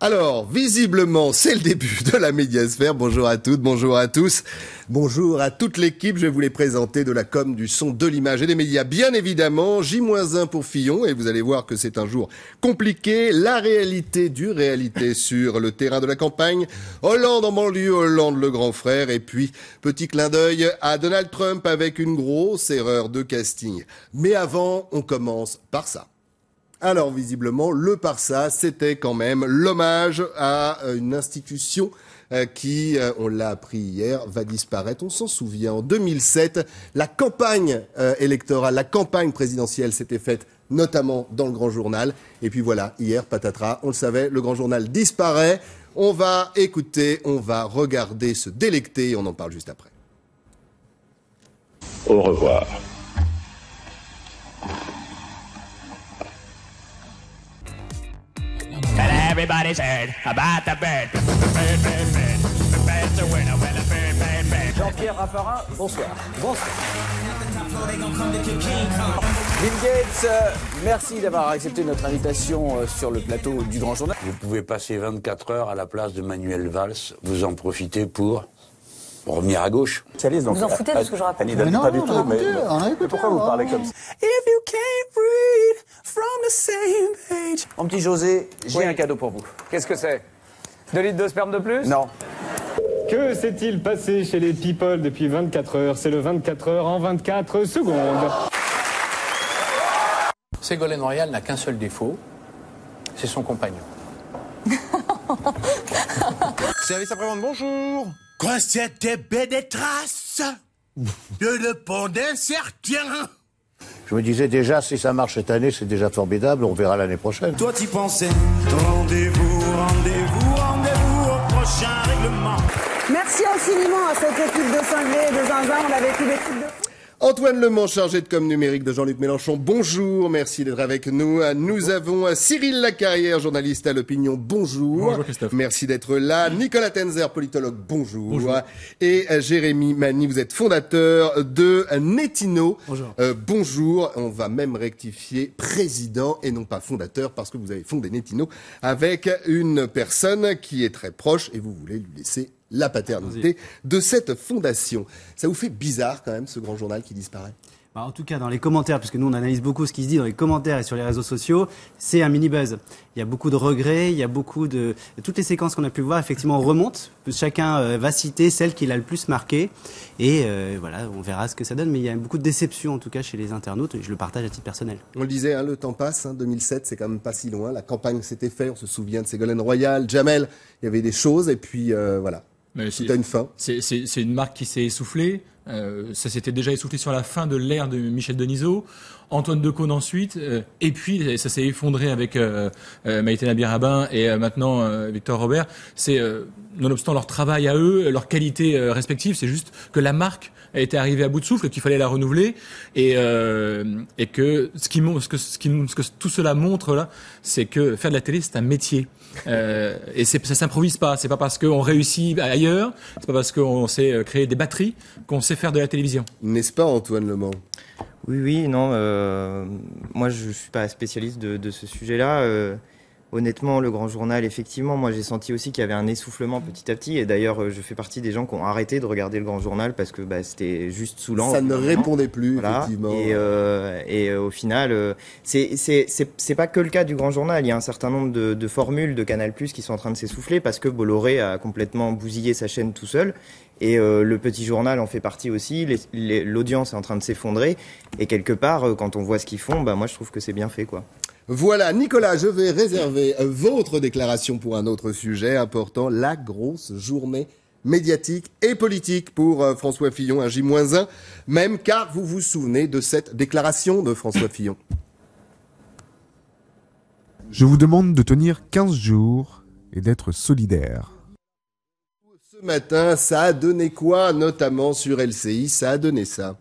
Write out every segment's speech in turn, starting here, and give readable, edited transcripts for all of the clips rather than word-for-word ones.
Alors, visiblement, c'est le début de la médiasphère. Bonjour à toutes, bonjour à tous. Bonjour à toute l'équipe. Je vais vous les présenter de la com, du son, de l'image et des médias. Bien évidemment, J-1 pour Fillon. Et vous allez voir que c'est un jour compliqué. La réalité du réalité sur le terrain de la campagne. Hollande en banlieue, Hollande le grand frère. Et puis, petit clin d'œil à Donald Trump avec une grosse erreur de casting. Mais avant, on commence par ça. Alors, visiblement, le Barça, c'était quand même l'hommage à une institution qui, on l'a appris hier, va disparaître. On s'en souvient, en 2007, la campagne électorale, la campagne présidentielle s'était faite notamment dans le Grand Journal. Et puis voilà, hier, patatras, on le savait, le Grand Journal disparaît. On va écouter, on va regarder, se délecter, et on en parle juste après. Au revoir. Jean-Pierre Raffarin, bonsoir. Bonsoir. Bill Gates, merci d'avoir accepté notre invitation sur le plateau du Grand Journal. Vous pouvez passer 24 heures à la place de Manuel Valls. Vous en profitez pour revenir à gauche. Vous en foutez de ce que je raconte? Non, pas du tout, mais pourquoi vous parlez comme ça? If you can't read from the same page. Mon petit José, j'ai un cadeau pour vous. Qu'est-ce que c'est? 2 litres de sperme de plus? Non. Que s'est-il passé chez les people depuis 24 heures? C'est le 24 heures en 24 secondes. Ségolène Royal n'a qu'un seul défaut, c'est son compagnon. Service après-vente, bonjour. Quoi, c'était bête des traces de le pont d'un certain. Je me disais déjà, si ça marche cette année, c'est déjà formidable, on verra l'année prochaine. Toi, t'y pensais. Rendez-vous, rendez-vous, rendez-vous au prochain règlement. Merci infiniment à cette équipe de cinglés et de zinzin. On a vécu des trucs de... Antoine Lemont, chargé de com numérique de Jean-Luc Mélenchon, bonjour, merci d'être avec nous. Nous avons Cyril Lacarrière, journaliste à l'Opinion, bonjour. Bonjour Christophe. Merci d'être là. Nicolas Tenzer, politologue, bonjour. Bonjour. Et Jérémy Mani, vous êtes fondateur de Netino. Bonjour. Bonjour, on va même rectifier président et non pas fondateur parce que vous avez fondé Netino avec une personne qui est très proche et vous voulez lui laisser la paternité de cette fondation. Ça vous fait bizarre quand même ce Grand Journal qui disparaît? En tout cas, dans les commentaires, puisque nous on analyse beaucoup ce qui se dit dans les commentaires et sur les réseaux sociaux, c'est un mini-buzz. Il y a beaucoup de regrets, il y a beaucoup de... Toutes les séquences qu'on a pu voir, effectivement, remontent. Chacun va citer celle qui l'a le plus marqué. Et voilà, on verra ce que ça donne. Mais il y a beaucoup de déception, en tout cas, chez les internautes. Et je le partage à titre personnel. On le disait, le temps passe. 2007, c'est quand même pas si loin. La campagne s'était faite. On se souvient de Ségolène Royal, Jamel. Il y avait des choses. Et puis, voilà. Tout a une fin. C'est une marque qui s'est essoufflée. Ça s'était déjà essoufflé sur la fin de l'ère de Michel Denisot, Antoine Decaune ensuite, et puis ça s'est effondré avec Maïté Nabir-Rabin et maintenant Victor Robert. C'est nonobstant leur travail à eux, leur qualité respective, c'est juste que la marque était arrivée à bout de souffle, qu'il fallait la renouveler et que ce que tout cela montre là, c'est que faire de la télé c'est un métier. Et ça s'improvise pas. C'est pas parce qu'on réussit ailleurs, c'est pas parce qu'on sait créer des batteries qu'on sait faire de la télévision. N'est-ce pas, Antoine Lemont? Oui, non. Moi, je suis pas spécialiste de ce sujet-là. Honnêtement, le Grand Journal, effectivement, moi j'ai senti aussi qu'il y avait un essoufflement petit à petit. Et d'ailleurs, je fais partie des gens qui ont arrêté de regarder le Grand Journal parce que c'était juste saoulant. Ça ne répondait plus, voilà. Effectivement. Et au final, c'est pas que le cas du Grand Journal. Il y a un certain nombre de formules de Canal+ qui sont en train de s'essouffler parce que Bolloré a complètement bousillé sa chaîne tout seul. Et le Petit Journal en fait partie aussi. L'audience est en train de s'effondrer. Et quelque part, quand on voit ce qu'ils font, moi je trouve que c'est bien fait, quoi. Voilà, Nicolas, je vais réserver votre déclaration pour un autre sujet important, la grosse journée médiatique et politique pour François Fillon, un J-1, même car vous vous souvenez de cette déclaration de François Fillon. Je vous demande de tenir 15 jours et d'être solidaire. Ce matin, ça a donné quoi, notamment sur LCI? Ça a donné ça.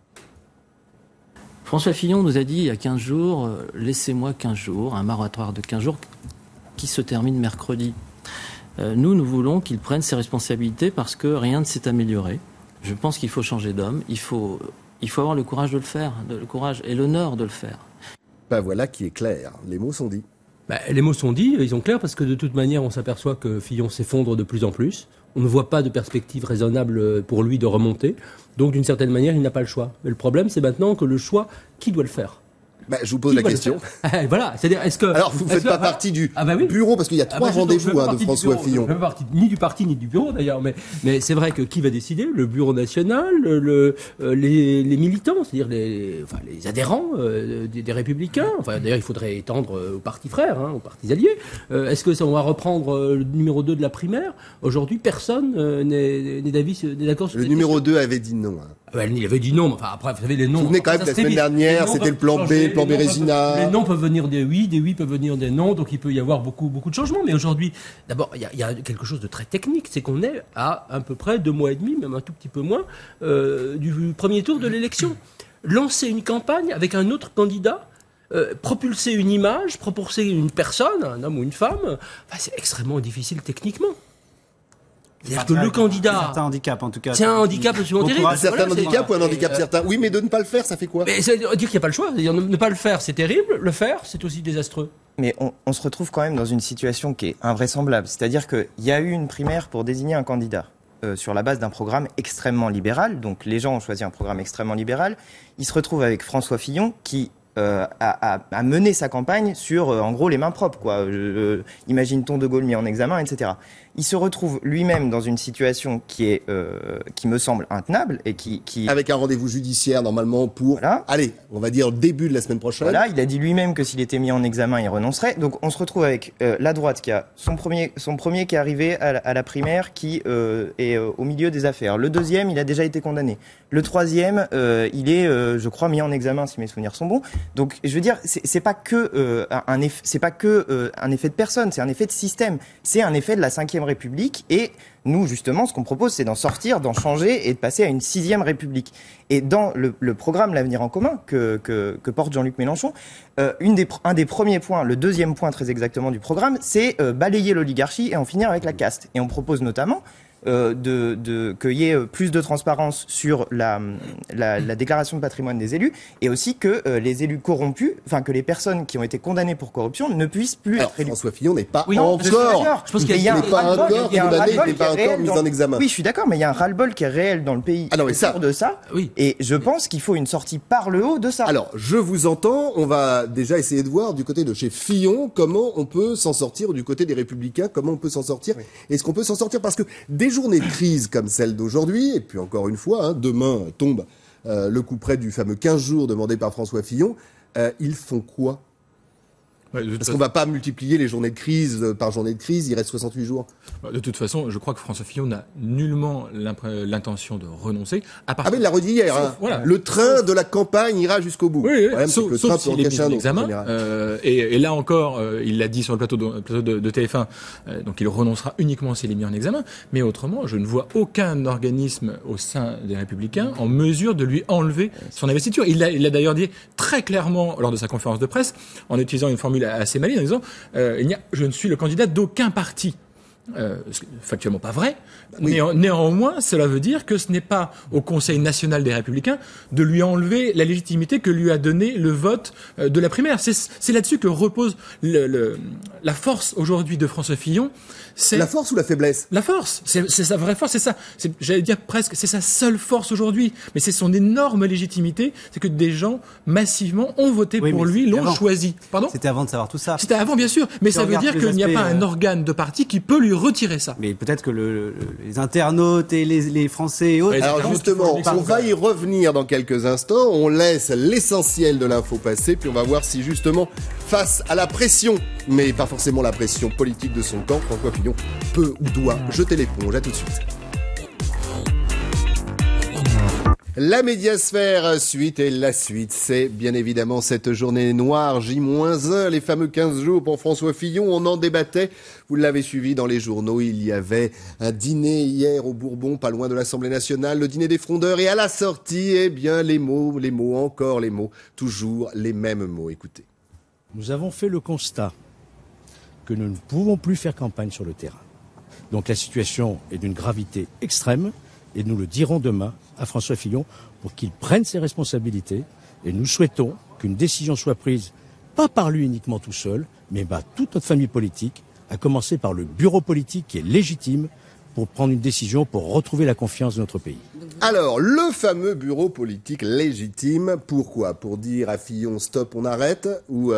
François Fillon nous a dit il y a 15 jours, laissez-moi 15 jours, un moratoire de 15 jours qui se termine mercredi. Nous voulons qu'il prenne ses responsabilités parce que rien ne s'est amélioré. Je pense qu'il faut changer d'homme, il faut avoir le courage de le faire, le courage et l'honneur de le faire. Voilà qui est clair, les mots sont dits. Les mots sont dits, ils sont clairs, parce que de toute manière, on s'aperçoit que Fillon s'effondre de plus en plus. On ne voit pas de perspective raisonnable pour lui de remonter. Donc, d'une certaine manière, il n'a pas le choix. Mais le problème, c'est maintenant que le choix, qui doit le faire ? Je vous pose la question. Voilà, c'est-à-dire, est-ce que... Alors, vous ne faites pas partie du bureau, parce qu'il y a 3 rendez-vous de François Fillon. Je ne fais pas partie ni du parti, ni du bureau, d'ailleurs. Mais c'est vrai que qui va décider ? Le bureau national, les militants, c'est-à-dire les adhérents des Républicains. Enfin, d'ailleurs, il faudrait étendre aux partis frères, aux partis alliés. Est-ce que on va reprendre le numéro 2 de la primaire ? Aujourd'hui, personne n'est d'accord sur le numéro 2 avait dit non. Il avait dit non, mais enfin après, vous savez, les noms... Vous vous souvenez quand même de la semaine dernière, c'était le plan B, le plan Bérésina. Les noms peuvent venir des oui peuvent venir des non, donc il peut y avoir beaucoup de changements. Mais aujourd'hui, d'abord, il y a quelque chose de très technique, c'est qu'on est à peu près 2 mois et demi, même un tout petit peu moins, du premier tour de l'élection. Lancer une campagne avec un autre candidat, propulser une image, propulser une personne, un homme ou une femme, c'est extrêmement difficile techniquement. C'est-à-dire que le candidat... C'est un handicap, en tout cas. C'est un handicap absolument terrible. Un certain handicap ou un handicap certain. Oui, mais de ne pas le faire, ça fait quoi ? Mais ça veut dire qu'il n'y a pas le choix. C'est-à-dire, ne pas le faire, c'est terrible. Le faire, c'est aussi désastreux. Mais on se retrouve quand même dans une situation qui est invraisemblable. C'est-à-dire qu'il y a eu une primaire pour désigner un candidat sur la base d'un programme extrêmement libéral. Donc les gens ont choisi un programme extrêmement libéral. Ils se retrouvent avec François Fillon qui... a mené sa campagne sur, en gros, les mains propres, quoi. Imagine-t-on De Gaulle mis en examen, etc. Il se retrouve lui-même dans une situation qui me semble intenable et qui... Avec un rendez-vous judiciaire, normalement, pour... Voilà. Allez, on va dire début de la semaine prochaine. Voilà, il a dit lui-même que s'il était mis en examen, il renoncerait. Donc on se retrouve avec la droite qui a son premier qui est arrivé à la primaire, qui est au milieu des affaires. Le deuxième, il a déjà été condamné. Le troisième, il est, je crois, mis en examen, si mes souvenirs sont bons. Donc, je veux dire, c'est pas que un effet de personne, c'est un effet de système, c'est un effet de la Ve République. Et nous, justement, ce qu'on propose, c'est d'en sortir, d'en changer et de passer à une 6e République. Et dans le programme L'Avenir en commun que porte Jean-Luc Mélenchon, un des premiers points, le deuxième point très exactement du programme, c'est balayer l'oligarchie et en finir avec la caste. Et on propose notamment qu'il y ait plus de transparence sur la déclaration de patrimoine des élus, et aussi que les élus corrompus, enfin que les personnes qui ont été condamnées pour corruption ne puissent plus être élus. François Fillon n'est pas encore mis en examen. Oui, je suis d'accord, mais il y a un ras-le-bol qui est réel dans le pays autour de ça. Oui. Et je pense qu'il faut une sortie par le haut de ça. Alors, je vous entends. On va déjà essayer de voir du côté de chez Fillon comment on peut s'en sortir, du côté des Républicains comment on peut s'en sortir. Oui. Est-ce qu'on peut s'en sortir parce que des journées de crise comme celle d'aujourd'hui, et puis encore une fois, demain tombe le coup près du fameux 15 jours demandé par François Fillon, ils font quoi ? Parce qu'on ne va pas multiplier les journées de crise par journée de crise, il reste 68 jours. De toute façon, je crois que François Fillon n'a nullement l'intention de renoncer. Mais il l'a redit hier. Voilà. Le train de la campagne ira jusqu'au bout. Oui, sauf s'il est mis en examen. Et là encore, il l'a dit sur le plateau de TF1, donc il renoncera uniquement s'il est mis en examen. Mais autrement, je ne vois aucun organisme au sein des Républicains en mesure de lui enlever son investiture. Il l'a d'ailleurs dit très clairement lors de sa conférence de presse, en utilisant une formule assez maligne en disant je ne suis le candidat d'aucun parti. Factuellement pas vrai. Oui. Néanmoins, cela veut dire que ce n'est pas au Conseil national des Républicains de lui enlever la légitimité que lui a donné le vote de la primaire. C'est là-dessus que repose la force aujourd'hui de François Fillon. C'est la force ou la faiblesse ? La force, c'est sa vraie force, c'est ça. J'allais dire presque, c'est sa seule force aujourd'hui. Mais c'est son énorme légitimité, c'est que des gens massivement ont voté pour lui, l'ont choisi. Pardon ? C'était avant de savoir tout ça. C'était avant, bien sûr. Mais ça veut dire qu'il n'y a pas un organe de parti qui peut lui retirer ça. Mais peut-être que les internautes et les Français et autres... Alors justement, on va y revenir dans quelques instants. On laisse l'essentiel de l'info passer, puis on va voir si justement, face à la pression, mais pas forcément la pression politique de son camp, François Fillon peut ou doit jeter l'éponge. À tout de suite. La médiasphère suite, et la suite, c'est bien évidemment cette journée noire, J-1, les fameux 15 jours pour François Fillon. On en débattait, vous l'avez suivi dans les journaux, il y avait un dîner hier au Bourbon, pas loin de l'Assemblée nationale, le dîner des frondeurs, et à la sortie, les mots, encore les mots, toujours les mêmes mots. Écoutez. Nous avons fait le constat que nous ne pouvons plus faire campagne sur le terrain. Donc la situation est d'une gravité extrême, et nous le dirons demain à François Fillon pour qu'il prenne ses responsabilités. Et nous souhaitons qu'une décision soit prise pas par lui uniquement tout seul, mais toute notre famille politique, à commencer par le bureau politique qui est légitime pour prendre une décision, pour retrouver la confiance de notre pays. Alors, le fameux bureau politique légitime, pourquoi? Pour dire à Fillon, stop, on arrête, ou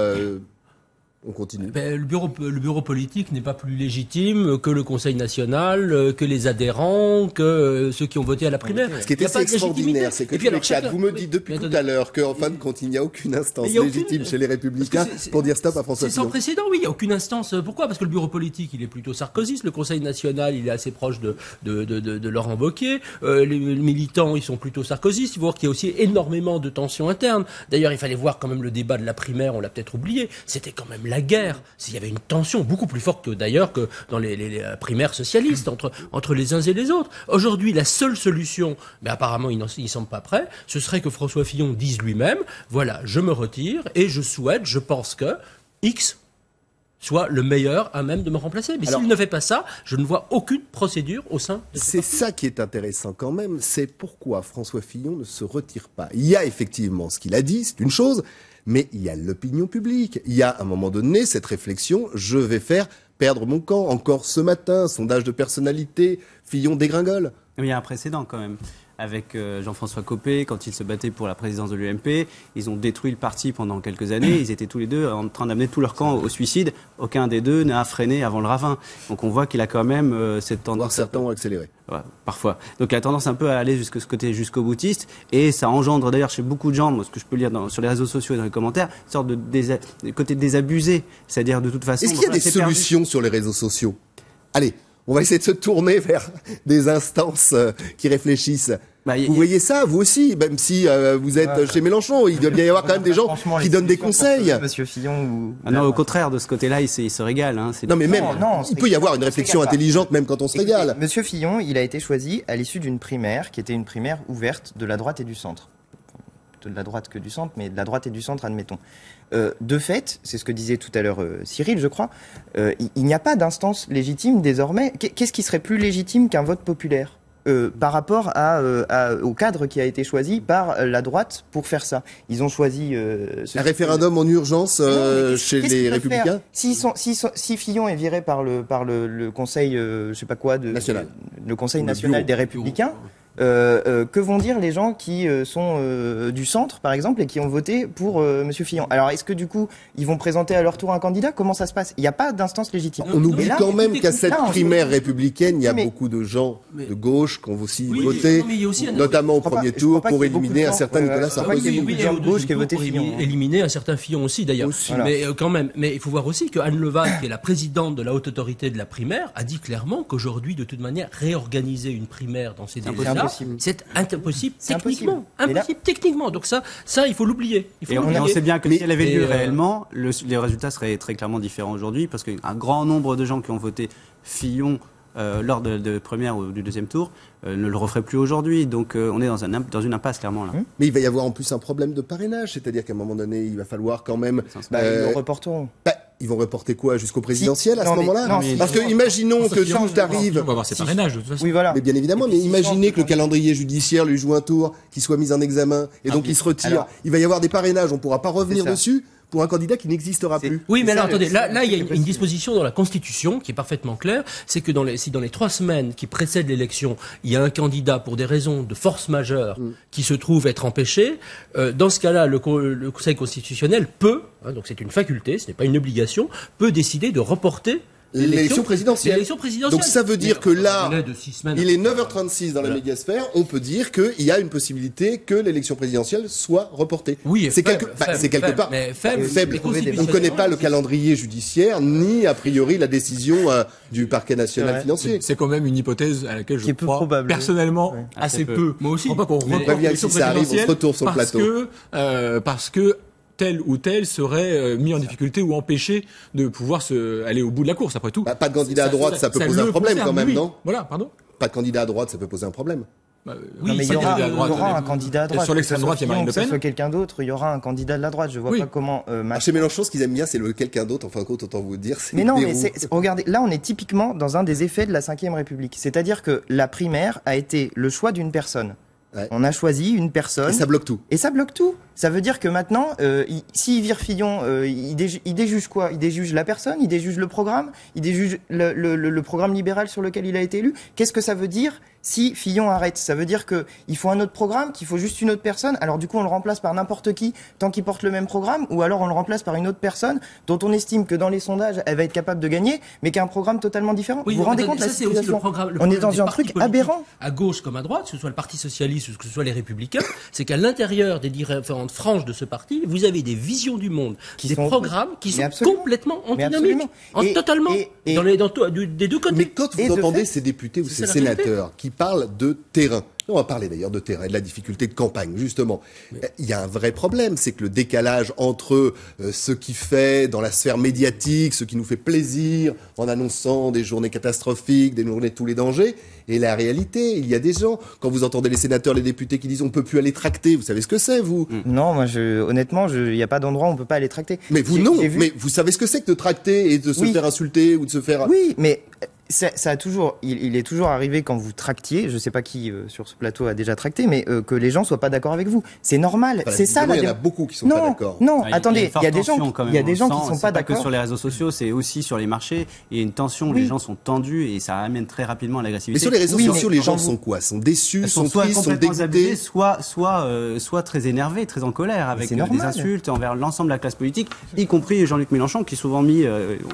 on continue? Le bureau politique n'est pas plus légitime que le Conseil national, que les adhérents, que ceux qui ont voté à la primaire. Ce qui est assez extraordinaire, c'est que vous me dites depuis tout à l'heure qu'en fin de compte, il n'y a aucune instance légitime chez les Républicains pour dire stop à François Fillon. C'est sans précédent, oui, il n'y a aucune instance. Pourquoi? Parce que le bureau politique, il est plutôt sarkozyste. Le Conseil national, il est assez proche de Laurent Wauquiez. Les militants, ils sont plutôt sarkozystes. Il faut voir qu'il y a aussi énormément de tensions internes. D'ailleurs, il fallait voir quand même le débat de la primaire, on l'a peut-être oublié. C'était quand même la guerre. S'il y avait une tension beaucoup plus forte que d'ailleurs que dans les primaires socialistes entre les uns et les autres. Aujourd'hui, la seule solution, mais apparemment ils ne semblent pas prêts, ce serait que François Fillon dise lui-même, voilà, je me retire et je pense que X soit le meilleur à même de me remplacer. Mais s'il ne fait pas ça, je ne vois aucune procédure au sein de C'est ça qui est intéressant quand même, c'est pourquoi François Fillon ne se retire pas. Il y a effectivement ce qu'il a dit, c'est une chose, mais il y a l'opinion publique. Il y a à un moment donné cette réflexion, je vais faire perdre mon camp. Encore ce matin, sondage de personnalité, Fillon dégringole. Il y a un précédent quand même. Avec Jean-François Copé, quand il se battait pour la présidence de l'UMP, ils ont détruit le parti pendant quelques années. Ils étaient tous les deux en train d'amener tout leur camp au suicide. Aucun des deux n'a freiné avant le ravin. Donc on voit qu'il a quand même cette tendance. Certains ont accéléré. Ouais, parfois. Donc il a tendance un peu à aller jusqu'à ce côté jusqu'au boutiste. Et ça engendre d'ailleurs chez beaucoup de gens, moi, ce que je peux lire sur les réseaux sociaux et dans les commentaires, une sorte de côté désabusé. C'est-à-dire de toute façon. Est-ce qu'il y a des solutions sur les réseaux sociaux? Allez. On va essayer de se tourner vers des instances qui réfléchissent. Vous voyez ça, vous aussi, même si vous êtes chez Mélenchon, il doit bien y avoir quand même des gens qui donnent des conseils. Monsieur Fillon non, au contraire, de ce côté-là, il se régale. Hein, non, mais même, il peut y avoir une réflexion intelligente même quand on se régale. Monsieur Fillon, il a été choisi à l'issue d'une primaire qui était une primaire ouverte de la droite et du centre. De la droite que du centre, mais de la droite et du centre, admettons. De fait, c'est ce que disait tout à l'heure Cyril, je crois, il n'y a pas d'instance légitime désormais. Qu'est-ce qui serait plus légitime qu'un vote populaire par rapport au cadre qui a été choisi par la droite pour faire ça? Ils ont choisi... un référendum en urgence chez les Républicains? Si Fillon est viré par le Conseil, je sais pas quoi, national. Le Conseil national des Républicains... que vont dire les gens qui sont du centre, par exemple, et qui ont voté pour Monsieur Fillon? Alors, est-ce que du coup, ils vont présenter à leur tour un candidat? Comment ça se passe? Il n'y a pas d'instance légitime. On oublie quand même qu'à cette primaire républicaine, il y a beaucoup de gens de gauche qui ont aussi voté, notamment au premier tour, pour éliminer un certain Nicolas Sarkozy. Il y a beaucoup de gens de gauche qui ont voté Fillon. Éliminer un certain Fillon aussi, d'ailleurs. Mais quand même, mais il faut voir aussi que Anne Leval, qui est la présidente de la haute autorité de la primaire, a dit clairement qu'aujourd'hui, de toute manière, réorganiser une primaire dans ces délais-là, c'est impossible techniquement. Impossible techniquement. Donc ça, il faut l'oublier. Et on sait bien que si elle avait lieu réellement, les résultats seraient très clairement différents aujourd'hui, parce qu'un grand nombre de gens qui ont voté Fillon lors de première ou du deuxième tour ne le referaient plus aujourd'hui. Donc on est dans une impasse clairement là. Mais il va y avoir en plus un problème de parrainage, c'est-à-dire qu'à un moment donné, il va falloir quand même... ils le reporteront. Ils vont reporter quoi jusqu'au présidentiel à ce moment-là? Parce que imaginons que tout arrive. On va avoir ses parrainages de toute façon. Oui, voilà. Mais bien évidemment, mais imaginez que le calendrier judiciaire lui joue un tour, qu'il soit mis en examen et donc il se retire. Alors, il va y avoir des parrainages, on ne pourra pas revenir dessus pour un candidat qui n'existera plus. Oui, mais alors attendez, là il y a une disposition dans la Constitution qui est parfaitement claire, c'est que si dans les 3 semaines qui précèdent l'élection, il y a un candidat pour des raisons de force majeure qui se trouve être empêché, dans ce cas-là, le Conseil constitutionnel peut, donc c'est une faculté, ce n'est pas une obligation, peut décider de reporter l'élection présidentielle. Donc ça veut dire que là, il est 9h36 dans la médiasphère, on peut dire qu'il y a une possibilité que l'élection présidentielle soit reportée. Oui, c'est quelque part faible. On ne connaît pas le calendrier judiciaire, ni a priori la décision du parquet national financier. C'est quand même une hypothèse à laquelle je crois personnellement assez peu. Moi aussi. Je crois pas qu'on reporte l'élection si ça arrive, on se retourne sur le plateau. Parce que tel ou tel serait mis en difficulté ou empêché de pouvoir aller au bout de la course, après tout. Pas de candidat à droite, ça peut poser un problème quand même, non? Voilà, pardon. Pas de candidat à droite, ça peut poser un problème. Oui, mais il y aura un candidat à droite. Sur l'extrême droite, il y a Marine Le Pen. Que ce soit quelqu'un d'autre, il y aura un candidat de la droite. Je vois pas comment... Chez Mélenchon, ce qu'ils aiment bien, c'est le quelqu'un d'autre. En fin de compte, autant vous dire, c'est... Mais non, mais regardez, là, on est typiquement dans un des effets de la Ve République. C'est-à-dire que la primaire a été le choix d'une personne. Ouais. On a choisi une personne. Et ça bloque tout. Ça veut dire que maintenant, s'il vire Fillon, il déjuge quoi? Il déjuge la personne, il déjuge le programme, il déjuge le programme libéral sur lequel il a été élu. Qu'est-ce que ça veut dire si Fillon arrête? Ça veut dire qu'il faut un autre programme, qu'il faut juste une autre personne. Alors du coup, on le remplace par n'importe qui tant qu'il porte le même programme, ou alors on le remplace par une autre personne dont on estime que dans les sondages, elle va être capable de gagner, mais qui a un programme totalement différent. Oui, vous vous rendez compte de la situation? On est dans un truc aberrant. À gauche comme à droite, que ce soit le Parti socialiste ou que ce soit les Républicains, c'est qu'à l'intérieur des différentes franges de ce parti, vous avez des visions du monde, des programmes qui sont complètement antinomiques, totalement, des deux côtés. Mais quand vous entendez ces députés ou ces sénateurs qui parlent de terrain, on va parler d'ailleurs de terrain et de la difficulté de campagne, justement. Oui. Il y a un vrai problème, c'est que le décalage entre ce qui fait dans la sphère médiatique, ce qui nous fait plaisir en annonçant des journées catastrophiques, des journées de tous les dangers, et la réalité. Il y a des gens, quand vous entendez les sénateurs, les députés qui disent on peut plus aller tracter, vous savez ce que c'est, vous? Non, moi, honnêtement, il n'y a pas d'endroit où on peut pas aller tracter. Mais vous non, mais vous savez ce que c'est que de tracter et de se faire insulter ou de se faire... Oui, mais... Ça a toujours, il est toujours arrivé quand vous tractiez, je sais pas qui sur ce plateau a déjà tracté, mais que les gens soient pas d'accord avec vous. C'est normal, c'est ça. Il y en a beaucoup qui sont pas d'accord. Non, attendez, il y a des gens qui sont pas d'accord. Que sur les réseaux sociaux, c'est aussi sur les marchés. Il y a une tension, les gens sont tendus et ça amène très rapidement à l'agressivité. Mais sur les réseaux sociaux, les gens sont quoi? Sont déçus, sont tristes, sont dégoûtés, soit très énervés, très en colère, avec des insultes envers l'ensemble de la classe politique, y compris Jean-Luc Mélenchon, qui est souvent mis,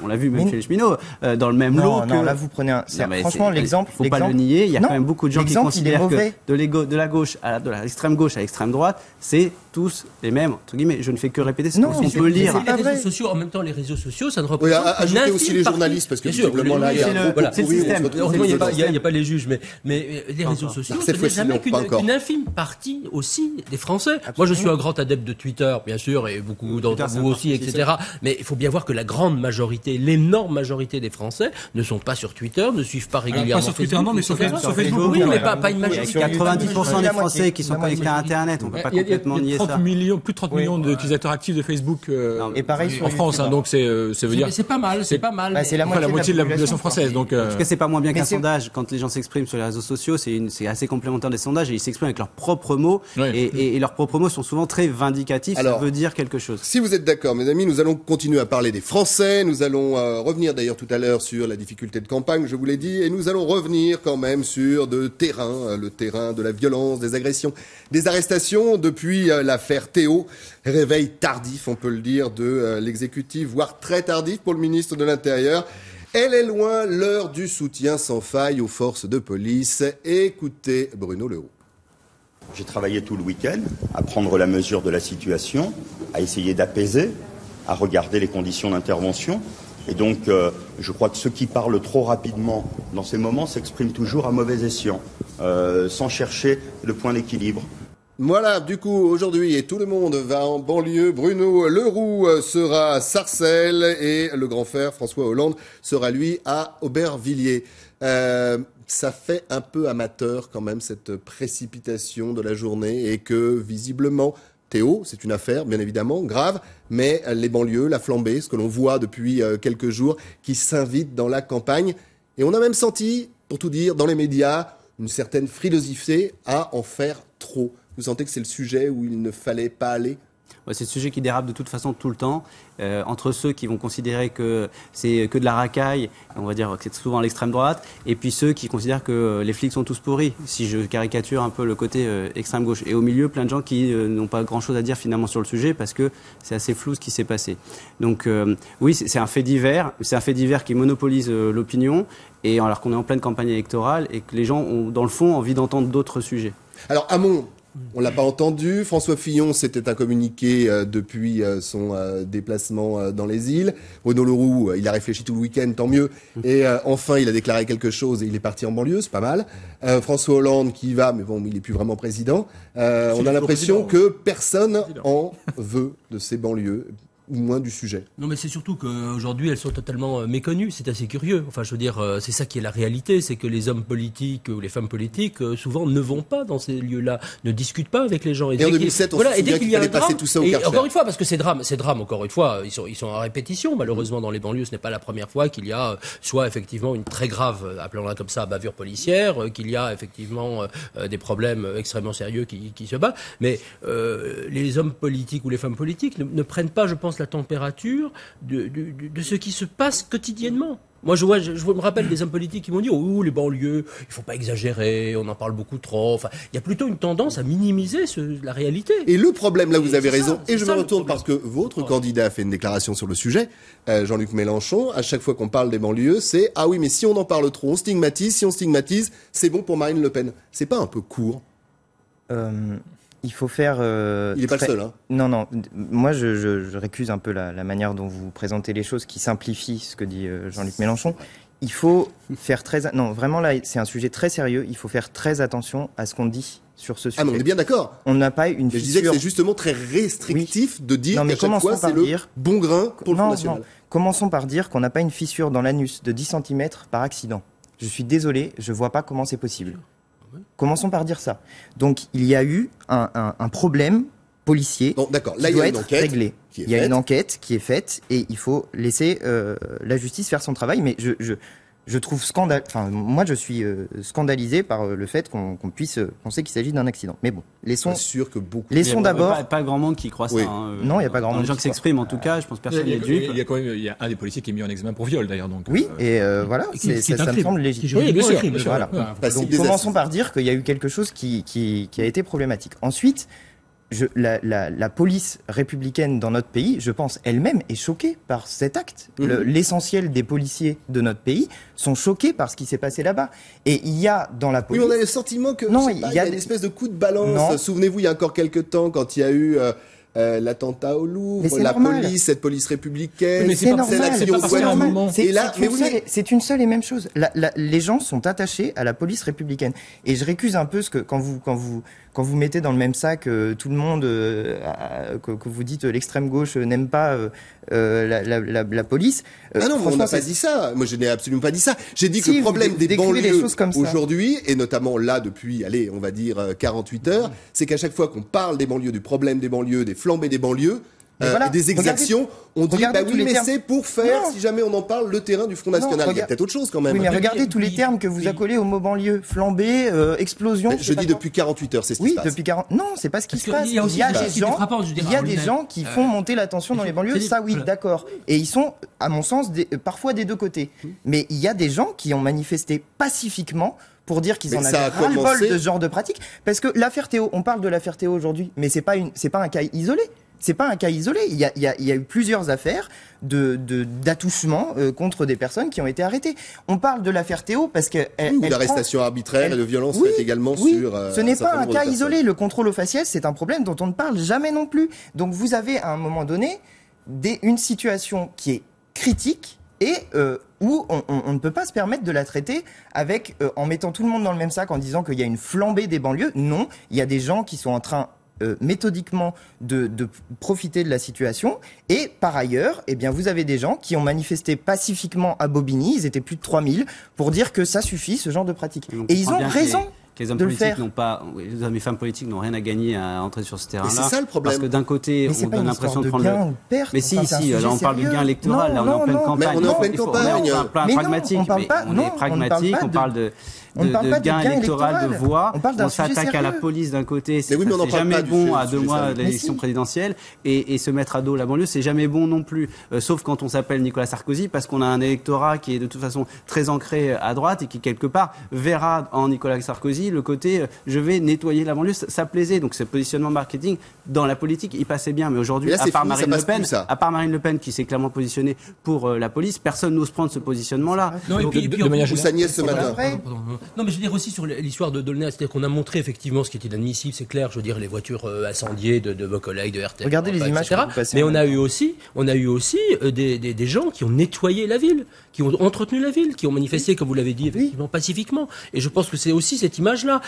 on l'a vu même chez les cheminots, dans le même lot. Non, là vous prenez franchement, l'exemple. Faut pas le nier. Il y a quand même beaucoup de gens qui considèrent que de la gauche de l'extrême gauche à l'extrême droite, c'est tous les mêmes, entre guillemets. Je ne fais que répéter ce qu'on peut lire. Les réseaux sociaux, en même temps, les réseaux sociaux, ça ne représente ajoutez aussi les journalistes, parce que visiblement là, il y a un gros pourri. Il n'y a pas les juges, mais les réseaux sociaux, ce n'est jamais qu'une infime partie aussi des Français. Moi, je suis un grand adepte de Twitter, bien sûr, et beaucoup d'entre vous aussi, etc. Mais il faut bien voir que la grande majorité, l'énorme majorité des Français ne sont pas sur Twitter, ne suivent pas régulièrement. Pas sur Twitter, non, mais sur Facebook. Oui, mais pas une majorité. 90% des Français qui sont connectés à Internet, on ne peut pas complètement nier ça. Plus de 30 millions d'utilisateurs actifs de Facebook en France, donc ça veut dire. C'est pas mal, c'est pas mal. C'est la moitié de la population française. Donc, en tout cas, c'est pas moins bien qu'un sondage. Quand les gens s'expriment sur les réseaux sociaux, c'est assez complémentaire des sondages et ils s'expriment avec leurs propres mots et leurs propres mots sont souvent très vindicatifs. Ça veut dire quelque chose. Si vous êtes d'accord, mes amis, nous allons continuer à parler des Français. Nous allons revenir d'ailleurs tout à l'heure sur la difficulté de campagne, je vous l'ai dit, et nous allons revenir quand même sur le terrain de la violence, des agressions, des arrestations depuis l'affaire Théo. Réveil tardif, on peut le dire, de l'exécutif, voire très tardif pour le ministre de l'Intérieur. Elle est loin, l'heure du soutien sans faille aux forces de police. Écoutez Bruno Le Roux. J'ai travaillé tout le week-end à prendre la mesure de la situation, à essayer d'apaiser, à regarder les conditions d'intervention. Et donc, je crois que ceux qui parlent trop rapidement dans ces moments s'expriment toujours à mauvais escient, sans chercher le point d'équilibre. Voilà, du coup, aujourd'hui, et tout le monde va en banlieue. Bruno Le Roux sera à Sarcelles et le grand frère, François Hollande, sera lui à Aubervilliers. Ça fait un peu amateur quand même, cette précipitation de la journée, et que visiblement... Théo, c'est une affaire, bien évidemment, grave, mais les banlieues, la flambée, ce que l'on voit depuis quelques jours, qui s'invite dans la campagne. Et on a même senti, pour tout dire, dans les médias, une certaine frilosité à en faire trop. Vous sentez que c'est le sujet où il ne fallait pas aller ? C'est le sujet qui dérape de toute façon tout le temps, entre ceux qui vont considérer que c'est que de la racaille, on va dire que c'est souvent l'extrême droite, et puis ceux qui considèrent que les flics sont tous pourris, si je caricature un peu le côté extrême gauche. Et au milieu, plein de gens qui n'ont pas grand-chose à dire finalement sur le sujet, parce que c'est assez flou ce qui s'est passé. Donc oui, c'est un fait divers, qui monopolise l'opinion, et alors qu'on est en pleine campagne électorale, et que les gens ont dans le fond envie d'entendre d'autres sujets. Alors Hamon, on l'a pas entendu. François Fillon, c'était un communiqué depuis son déplacement dans les îles. Bruno Le Roux, il a réfléchi tout le week-end, tant mieux. Et enfin, il a déclaré quelque chose et il est parti en banlieue, c'est pas mal. François Hollande qui y va, mais bon, il est plus vraiment président. On a l'impression que personne en veut de ces banlieues. moins du sujet. Non, mais c'est surtout qu'aujourd'hui, elles sont totalement méconnues. C'est assez curieux. Enfin, je veux dire, c'est ça qui est la réalité, c'est que les hommes politiques ou les femmes politiques, souvent, ne vont pas dans ces lieux-là, ne discutent pas avec les gens. Et en 2007, on se souvient qu'il fallait passer tout ça au Karcher. Encore une fois, parce que ces drames, encore une fois, ils sont en répétition. Malheureusement, dans les banlieues, ce n'est pas la première fois qu'il y a soit effectivement une très grave, appelons-la comme ça, bavure policière, qu'il y a effectivement des problèmes extrêmement sérieux qui se battent. Mais les hommes politiques ou les femmes politiques ne prennent pas, je pense, la température de ce qui se passe quotidiennement. Moi, je me rappelle des hommes politiques qui m'ont dit « Oh, les banlieues, il faut pas exagérer, on en parle beaucoup trop. » Enfin, il y a plutôt une tendance à minimiser la réalité. Et le problème, là, vous avez raison, et je me retourne parce que votre candidat a fait une déclaration sur le sujet, Jean-Luc Mélenchon, à chaque fois qu'on parle des banlieues, c'est « Ah oui, mais si on en parle trop, on stigmatise, si on stigmatise, c'est bon pour Marine Le Pen. » C'est pas un peu court? Il faut faire... il n'est pas le seul, hein. Non. Moi, je récuse un peu la manière dont vous présentez les choses, qui simplifie ce que dit Jean-Luc Mélenchon. Il faut faire très... Non, vraiment, là, c'est un sujet très sérieux. Il faut faire très attention à ce qu'on dit sur ce sujet. Ah, mais on est bien d'accord. On n'a pas une fissure... Je disais que c'est justement très restrictif de dire qu'à chaque fois, c'est le bon grain pour le Front National. Non. Commençons par dire qu'on n'a pas une fissure dans l'anus de 10 cm par accident. Je suis désolé, je vois pas comment c'est possible. Commençons par dire ça. Donc, il y a eu un problème policier qui doit être réglé. Il y a une enquête qui est faite et il faut laisser la justice faire son travail. Mais je trouve moi, je suis scandalisé par le fait qu'on puisse penser qu'il s'agit d'un accident. Mais bon, laissons d'abord. Pas grand monde qui croit ça. Non, il n'y a pas grand monde. Les gens qui s'expriment, en tout cas, je pense personne n'est dupe. Il y a un des policiers qui est mis en examen pour viol, d'ailleurs. Donc, oui, et voilà, ça me semble légitime. Oui, bien sûr. Voilà. Donc, commençons par dire qu'il y a eu quelque chose qui a été problématique. Ensuite, la police républicaine dans notre pays, je pense, elle-même est choquée par cet acte. L'essentiel des policiers de notre pays sont choqués par ce qui s'est passé là-bas. Et il y a dans la police... Oui, on a le sentiment que il y a une espèce de coup de balance. Souvenez-vous, il y a encore quelques temps, quand il y a eu... l'attentat au Louvre, la police, cette police républicaine, mais c'est normal, c'est c'est une seule et même chose. Les gens sont attachés à la police républicaine. Et je récuse un peu ce que quand vous mettez dans le même sac tout le monde, que vous dites l'extrême gauche n'aime pas la police. Ah non, on n'a pas dit ça. Moi, je n'ai absolument pas dit ça. J'ai dit que le problème des banlieues aujourd'hui, et notamment là depuis, on va dire 48 heures, c'est qu'à chaque fois qu'on parle des banlieues, du problème des banlieues, des flambées des banlieues, des exactions, on dit c'est pour faire, si jamais on en parle, le terrain du Front National. Il y a peut-être autre chose quand même. Oui, mais regardez tous les termes que vous accolez au mot banlieue. Flambée, explosion. Je dis depuis 48 heures, c'est ce qui se passe. Depuis 40... Non, c'est pas ce qui se passe. Il y a des gens qui font monter la tension dans les banlieues. Ça, oui, d'accord. Et ils sont, à mon sens, parfois des deux côtés. Mais il y a des gens qui ont manifesté pacifiquement pour dire qu'ils en avaient ras-le-bol de ce genre de pratique. Parce que l'affaire Théo, on parle de l'affaire Théo aujourd'hui, mais c'est pas un cas isolé. C'est pas un cas isolé. Il y a eu plusieurs affaires d'attouchement contre des personnes qui ont été arrêtées. On parle de l'affaire Théo parce que l'arrestation arbitraire et de violence faite également sur. Ce n'est pas un cas isolé. Le contrôle au faciès, c'est un problème dont on ne parle jamais non plus. Donc vous avez à un moment donné une situation qui est critique et où on ne peut pas se permettre de la traiter en mettant tout le monde dans le même sac en disant qu'il y a une flambée des banlieues. Non, il y a des gens qui sont en train méthodiquement de profiter de la situation. Et par ailleurs, vous avez des gens qui ont manifesté pacifiquement à Bobigny, ils étaient plus de 3000, pour dire que ça suffit, ce genre de pratique. Et ils ont raison. Que les hommes politiques n'ont pas, les hommes et femmes politiques n'ont rien à gagner à entrer sur ce terrain-là. C'est ça le problème. Parce que d'un côté, on donne l'impression de prendre Mais si, là on parle de gain électoral, là on est en pleine campagne. On est en pleine campagne. On parle pragmatique, on est pragmatique, on parle de gain électoral, de voix. On s'attaque à la police d'un côté, c'est jamais bon à 2 mois de l'élection présidentielle, et se mettre à dos la banlieue, c'est jamais bon non plus. Sauf quand on s'appelle Nicolas Sarkozy, parce qu'on a un électorat qui est de toute façon très ancré à droite et qui quelque part verra en Nicolas Sarkozy le côté je vais nettoyer la banlieue, ça plaisait. Donc ce positionnement marketing dans la politique, il passait bien. Mais aujourd'hui, à part Marine Le Pen qui s'est clairement positionnée pour la police, personne n'ose prendre ce positionnement-là. Non, et puis de manière générale, ce matin. Non, mais je veux dire aussi sur l'histoire de Dolnay, c'est-à-dire qu'on a montré effectivement ce qui était inadmissible, c'est clair, je veux dire les voitures incendiées de vos collègues de RTL. Regardez les images, mais on a eu aussi des gens qui ont nettoyé la ville, qui ont entretenu la ville, qui ont manifesté, comme vous l'avez dit, effectivement pacifiquement. Et je pense que c'est aussi cette image image-là.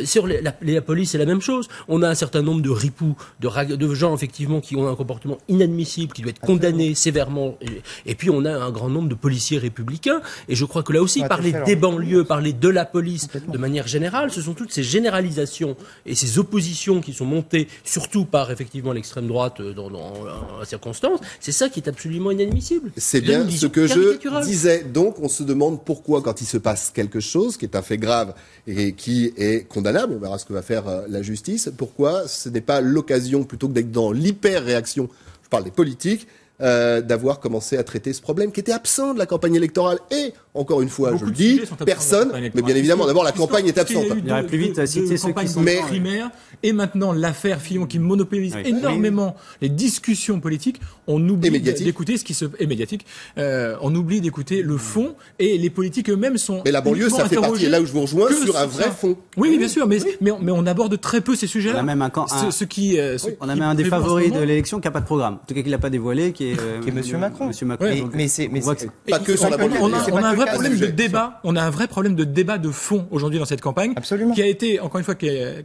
Sur la police, c'est la même chose. On a un certain nombre de ripoux, de gens effectivement qui ont un comportement inadmissible, qui doit être condamné sévèrement. Et puis on a un grand nombre de policiers républicains. Et je crois que là aussi, parler des banlieues, parler de la police de manière générale, ce sont toutes ces généralisations et ces oppositions qui sont montées, surtout par effectivement l'extrême droite dans la circonstance. C'est ça qui est absolument inadmissible. C'est bien ce que je disais. Donc on se demande pourquoi, quand il se passe quelque chose qui est un fait grave et qui est condamnable, on verra ce que va faire la justice, pourquoi ce n'est pas l'occasion, plutôt que d'être dans l'hyper-réaction, je parle des politiques, d'avoir commencé à traiter ce problème qui était absent de la campagne électorale. Et, encore une fois, je le dis, personne, mais bien évidemment, d'abord la campagne est absente. Il y aurait plus vite à citer ceux qui sont primaires, et maintenant l'affaire Fillon qui monopolise énormément les discussions politiques, on oublie d'écouter ce qui se... et médiatique, on oublie d'écouter le fond, et les politiques eux-mêmes sont... Mais la banlieue, ça fait partie, et là où je vous rejoins, sur un vrai fond. Oui, bien sûr, mais on aborde très peu ces sujets-là. On a même on a même un des favoris de l'élection qui n'a pas de programme. En tout cas, qui l'a pas dévoilé, qui est Monsieur Macron. Mais c'est pas que sur la banlieue. On a un vrai problème de débat. On a un vrai problème de débat de fond aujourd'hui dans cette campagne, qui a été encore une fois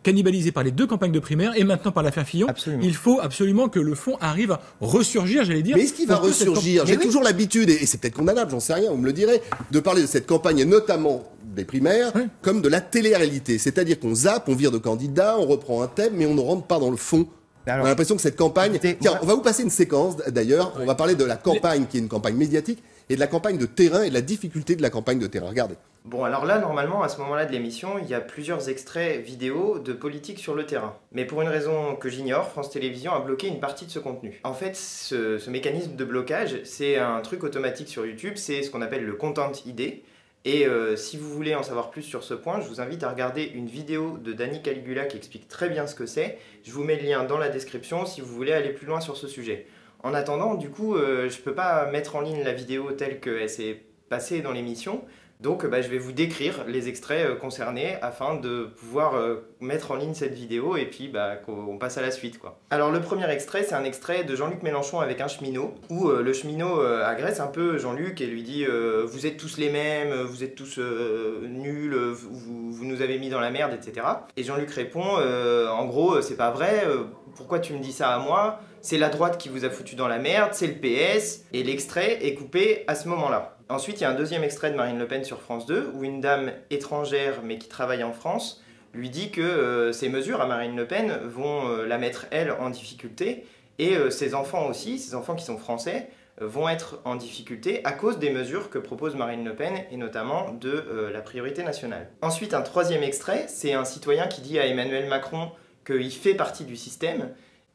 cannibalisé par les deux campagnes de primaire et maintenant par l'affaire Fillon. Il faut absolument que le fond arrive à ressurgir, j'allais dire. Mais est-ce qu'il va ressurgir? J'ai toujours l'habitude, et c'est peut-être condamnable, j'en sais rien, vous me le direz, de parler de cette campagne, et notamment des primaires, comme de la télé-réalité. C'est-à-dire qu'on zappe, on vire de candidats, on reprend un thème, mais on ne rentre pas dans le fond. Alors, on a l'impression que cette campagne... Tiens, on va vous passer une séquence, d'ailleurs. On va parler de la campagne, qui est une campagne médiatique, et de la campagne de terrain, et de la difficulté de la campagne de terrain. Regardez. Bon, alors là, normalement, à ce moment-là de l'émission, il y a plusieurs extraits vidéo de politique sur le terrain. Mais pour une raison que j'ignore, France Télévisions a bloqué une partie de ce contenu. En fait, ce mécanisme de blocage, c'est un truc automatique sur YouTube, c'est ce qu'on appelle le Content ID. Et si vous voulez en savoir plus sur ce point, je vous invite à regarder une vidéo de Dani Caligula qui explique très bien ce que c'est. Je vous mets le lien dans la description si vous voulez aller plus loin sur ce sujet. En attendant, du coup, je ne peux pas mettre en ligne la vidéo telle qu'elle s'est passée dans l'émission. Donc je vais vous décrire les extraits concernés afin de pouvoir mettre en ligne cette vidéo et puis qu'on passe à la suite, quoi. Alors le premier extrait, c'est un extrait de Jean-Luc Mélenchon avec un cheminot où le cheminot agresse un peu Jean-Luc et lui dit vous êtes tous les mêmes, vous êtes tous nuls, vous nous avez mis dans la merde, etc. Et Jean-Luc répond en gros c'est pas vrai, pourquoi tu me dis ça à moi? C'est la droite qui vous a foutu dans la merde, c'est le PS. Et l'extrait est coupé à ce moment-là. Ensuite, il y a un deuxième extrait de Marine Le Pen sur France 2 où une dame étrangère mais qui travaille en France lui dit que ces mesures à Marine Le Pen vont la mettre, elle, en difficulté. Et ses enfants aussi, ses enfants qui sont français, vont être en difficulté à cause des mesures que propose Marine Le Pen et notamment de la priorité nationale. Ensuite, un troisième extrait, c'est un citoyen qui dit à Emmanuel Macron qu'il fait partie du système.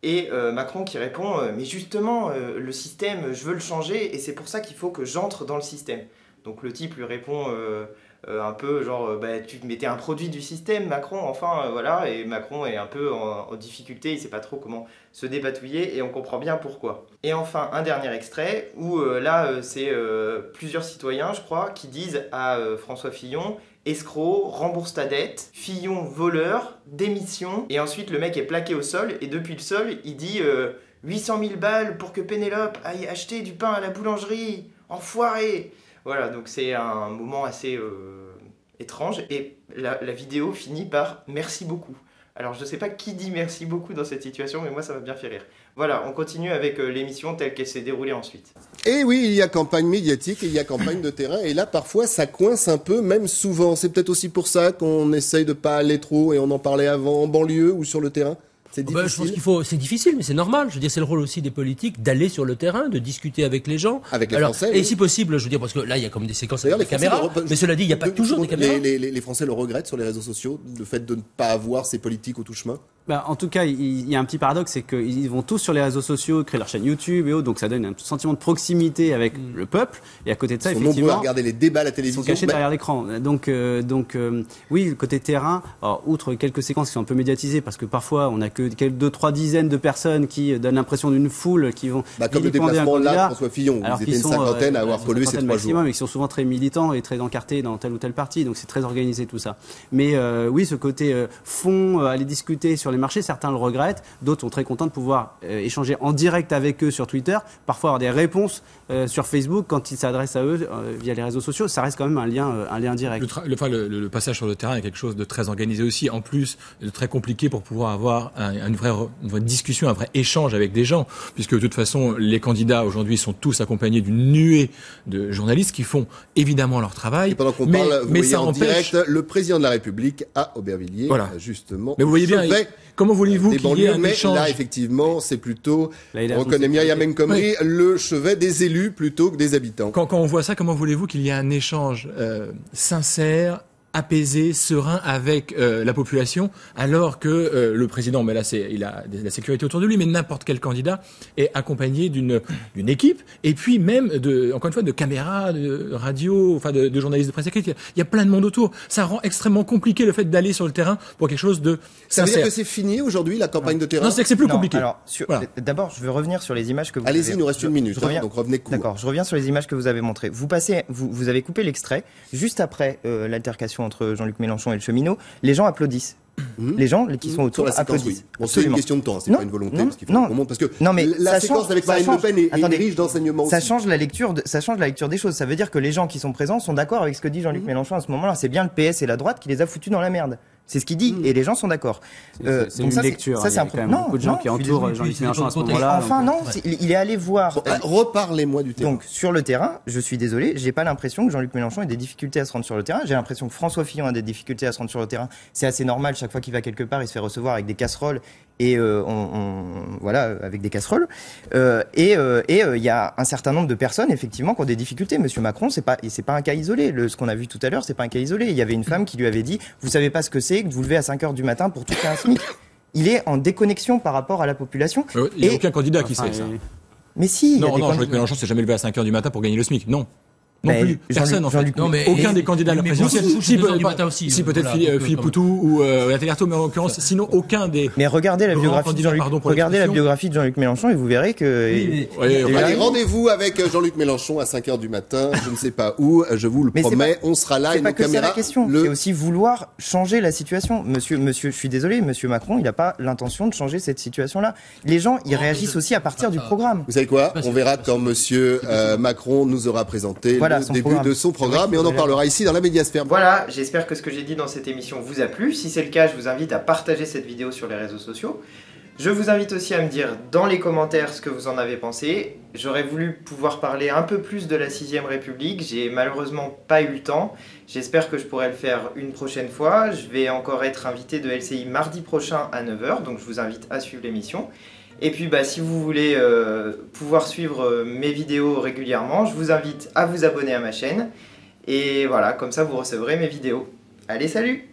Et Macron qui répond mais justement le système je veux le changer et c'est pour ça qu'il faut que j'entre dans le système. Donc le type lui répond un peu genre tu mettais un produit du système Macron, enfin voilà, et Macron est un peu en difficulté, il sait pas trop comment se dépatouiller et on comprend bien pourquoi. Et enfin un dernier extrait où c'est plusieurs citoyens je crois qui disent à François Fillon escroc, rembourse ta dette, Fillon voleur, démission, et ensuite le mec est plaqué au sol, et depuis le sol, il dit 800 000 balles pour que Pénélope aille acheter du pain à la boulangerie, enfoiré. Voilà, donc c'est un moment assez étrange, et la vidéo finit par « merci beaucoup ». Alors je sais pas qui dit merci beaucoup dans cette situation, mais moi ça m'a bien fait rire. Voilà, on continue avec l'émission telle qu'elle s'est déroulée ensuite. Et oui, il y a campagne médiatique et il y a campagne de terrain. Et là, parfois, ça coince un peu, même souvent. C'est peut-être aussi pour ça qu'on essaye de pas aller trop, et on en parlait avant, en banlieue ou sur le terrain. C'est difficile. Je pense c'est difficile, mais c'est normal. Je veux dire, c'est le rôle aussi des politiques d'aller sur le terrain, de discuter avec les gens. Avec les Français. Et si possible, je veux dire, parce que là, il y a comme des séquences avec des caméras. Mais cela dit, il n'y a pas toujours des caméras. Les Français le regrettent sur les réseaux sociaux, le fait de ne pas avoir ces politiques au touche-main. En tout cas, il y a un petit paradoxe, c'est qu'ils vont tous sur les réseaux sociaux, créer leur chaîne YouTube et autres, donc ça donne un sentiment de proximité avec le peuple. Et à côté de ça, effectivement, ils sont nombreux à regarder les débats à la télévision. Ils sont cachés derrière l'écran. Donc, oui, le côté terrain. Alors, outre quelques séquences qui sont un peu médiatisées, parce que parfois on n'a que 2-3 dizaines de personnes qui donnent l'impression d'une foule, qui vont comme le déplacement là, François Fillon. Vous étiez une cinquantaine à avoir pollué ces 3 jours. Mais qui sont souvent très militants et très encartés dans tel ou tel parti. Donc c'est très organisé tout ça. Mais oui, ce côté fond, aller discuter sur les marchés. Certains le regrettent, d'autres sont très contents de pouvoir échanger en direct avec eux sur Twitter, parfois avoir des réponses sur Facebook quand ils s'adressent à eux via les réseaux sociaux. Ça reste quand même un lien direct. Le passage sur le terrain est quelque chose de très organisé aussi, en plus de très compliqué pour pouvoir avoir une vraie discussion, un vrai échange avec des gens, puisque de toute façon les candidats aujourd'hui sont tous accompagnés d'une nuée de journalistes qui font évidemment leur travail. Et pendant qu'on parle, vous voyez en direct le président de la République à Aubervilliers, justement. Mais vous voyez bien, comment voulez-vous qu'il y ait un échange? Là, effectivement, c'est plutôt, on reconnaît Myriam El Khomri, le chevet des élus plutôt que des habitants. Quand on voit ça, comment voulez-vous qu'il y ait un échange sincère, apaisé, serein avec la population, alors que le président, mais là il a la sécurité autour de lui, mais n'importe quel candidat est accompagné d'une équipe, et puis même encore une fois de caméras, de radio, enfin de journalistes de presse écrite. Il y a plein de monde autour. Ça rend extrêmement compliqué le fait d'aller sur le terrain pour quelque chose de sincère. Ça veut dire que c'est fini aujourd'hui la campagne de terrain? Non, c'est que c'est plus compliqué. Alors, d'abord, je veux revenir sur les images que vous Allez-y, il nous reste une minute, donc revenez court. D'accord, je reviens sur les images que vous avez montrées. Vous avez coupé l'extrait juste après l'altercation entre Jean-Luc Mélenchon et le cheminot. Les gens applaudissent. Les gens qui sont autour applaudissent. Bon, c'est une question de temps, c'est pas une volonté, parce qu'il faut qu'on monte, parce que la séquence avec Marine Le Pen est riche d'enseignements aussi. Ça change la lecture des choses. Ça veut dire que les gens qui sont présents sont d'accord avec ce que dit Jean-Luc Mélenchon à ce moment-là. C'est bien le PS et la droite qui les a foutus dans la merde. C'est ce qu'il dit, et les gens sont d'accord. C'est une lecture. Ça, c'est un problème. Beaucoup de gens qui entourent Jean-Luc Mélenchon à ce moment-là. Enfin, non, il est allé voir. Reparlez-moi du terrain. Donc, sur le terrain, je suis désolé, j'ai pas l'impression que Jean-Luc Mélenchon ait des difficultés à se rendre sur le terrain. J'ai l'impression que François Fillon a des difficultés à se rendre sur le terrain. C'est assez normal, chaque fois qu'il va quelque part, il se fait recevoir avec des casseroles et avec des casseroles. Il y a un certain nombre de personnes, effectivement, qui ont des difficultés. Monsieur Macron, c'est pas un cas isolé. Ce qu'on a vu tout à l'heure, c'est pas un cas isolé. Il y avait une femme qui lui avait dit, vous savez pas ce que c'est que de vous lever à 5h du matin pour toucher un SMIC. Il est en déconnexion par rapport à la population. Il n'y a aucun candidat qui sait ça. Mais si. Non, Jean-Luc Mélenchon s'est jamais levé à 5h du matin pour gagner le SMIC. Non. Non plus, personne en fait. Aucun des candidats à la présidentielle. Si peut-être Philippe Poutou ou Nathalie Arthaud, mais en l'occurrence, sinon aucun des. Mais regardez la biographie de Jean-Luc Mélenchon et vous verrez que. Allez, rendez-vous avec Jean-Luc Mélenchon à 5h du matin, je ne sais pas où, je vous le promets, on sera là et nos caméras. C'est la question. C'est aussi vouloir changer la situation. Monsieur, je suis désolé, Monsieur Macron, il n'a pas l'intention de changer cette situation-là. Les gens, ils réagissent aussi à partir du programme. Vous savez quoi? On verra quand Monsieur Macron nous aura présenté le début de son programme et on en parlera ici dans la médiasphère. Voilà, j'espère que ce que j'ai dit dans cette émission vous a plu. Si c'est le cas, je vous invite à partager cette vidéo sur les réseaux sociaux. Je vous invite aussi à me dire dans les commentaires ce que vous en avez pensé. J'aurais voulu pouvoir parler un peu plus de la 6ème République. J'ai malheureusement pas eu le temps. J'espère que je pourrai le faire une prochaine fois. Je vais encore être invité de LCI mardi prochain à 9h, donc je vous invite à suivre l'émission. Et puis si vous voulez pouvoir suivre mes vidéos régulièrement, je vous invite à vous abonner à ma chaîne. Et voilà, comme ça vous recevrez mes vidéos. Allez, salut!